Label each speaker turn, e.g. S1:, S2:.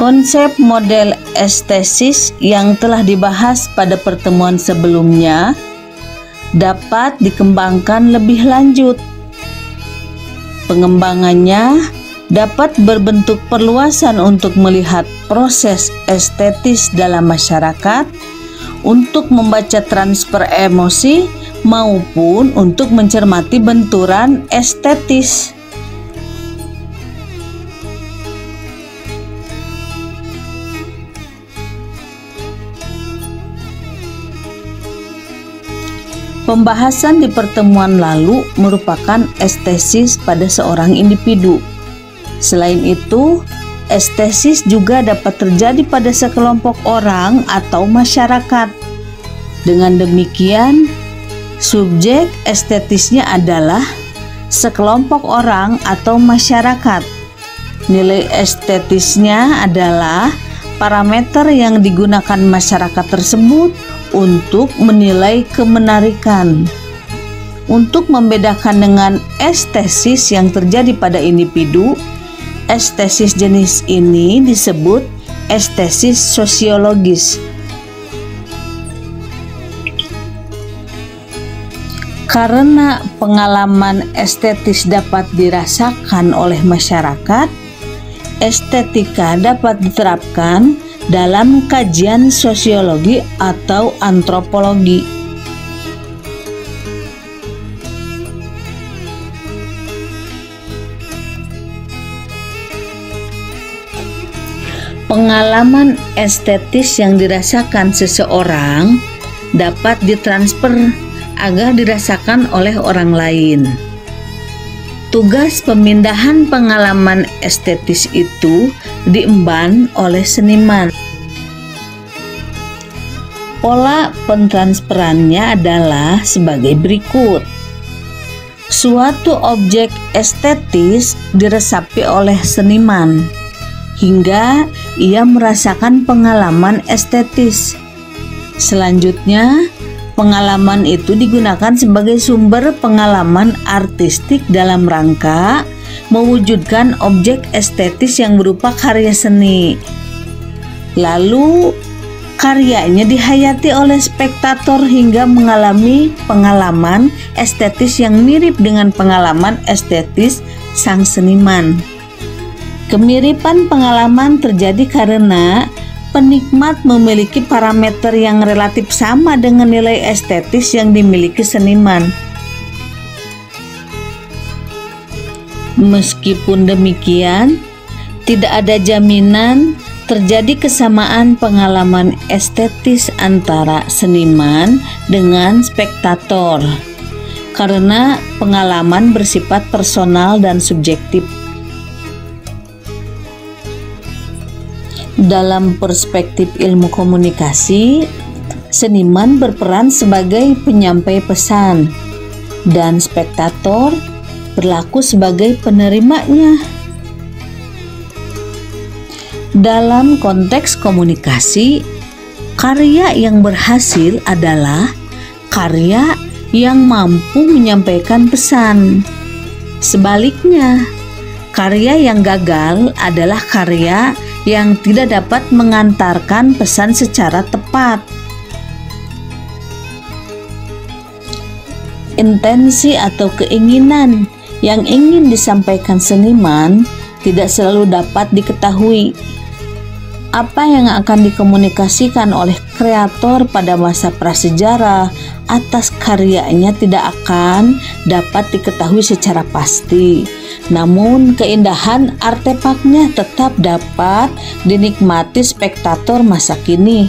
S1: Konsep model estesis yang telah dibahas pada pertemuan sebelumnya dapat dikembangkan lebih lanjut. Pengembangannya dapat berbentuk perluasan untuk melihat proses estetis dalam masyarakat, untuk membaca transfer emosi, maupun untuk mencermati benturan estetis. Pembahasan di pertemuan lalu merupakan estesis pada seorang individu. Selain itu, estesis juga dapat terjadi pada sekelompok orang atau masyarakat. Dengan demikian, subjek estetisnya adalah sekelompok orang atau masyarakat. Nilai estetisnya adalah parameter yang digunakan masyarakat tersebut untuk menilai kemenarikan. Untuk membedakan dengan estesis yang terjadi pada individu, estesis jenis ini disebut estesis sosiologis. Karena pengalaman estetis dapat dirasakan oleh masyarakat, estetika dapat diterapkan dalam kajian sosiologi atau antropologi. Pengalaman estetis yang dirasakan seseorang dapat ditransfer agar dirasakan oleh orang lain. Tugas pemindahan pengalaman estetis itu diemban oleh seniman. Pola pentransferannya adalah sebagai berikut. Suatu objek estetis diresapi oleh seniman hingga ia merasakan pengalaman estetis. Selanjutnya, pengalaman itu digunakan sebagai sumber pengalaman artistik dalam rangka mewujudkan objek estetis yang berupa karya seni. Lalu, karyanya dihayati oleh spektator hingga mengalami pengalaman estetis yang mirip dengan pengalaman estetis sang seniman. Kemiripan pengalaman terjadi karena penikmat memiliki parameter yang relatif sama dengan nilai estetis yang dimiliki seniman. Meskipun demikian, tidak ada jaminan terjadi kesamaan pengalaman estetis antara seniman dengan spektator, karena pengalaman bersifat personal dan subjektif. Dalam perspektif ilmu komunikasi, seniman berperan sebagai penyampai pesan, dan spektator berlaku sebagai penerimanya. Dalam konteks komunikasi, karya yang berhasil adalah karya yang mampu menyampaikan pesan. Sebaliknya, karya yang gagal adalah karya yang tidak dapat mengantarkan pesan secara tepat. Intensi atau keinginan yang ingin disampaikan seniman tidak selalu dapat diketahui. Apa yang akan dikomunikasikan oleh kreator pada masa prasejarah atas karyanya tidak akan dapat diketahui secara pasti. Namun keindahan artefaknya tetap dapat dinikmati spektator masa kini.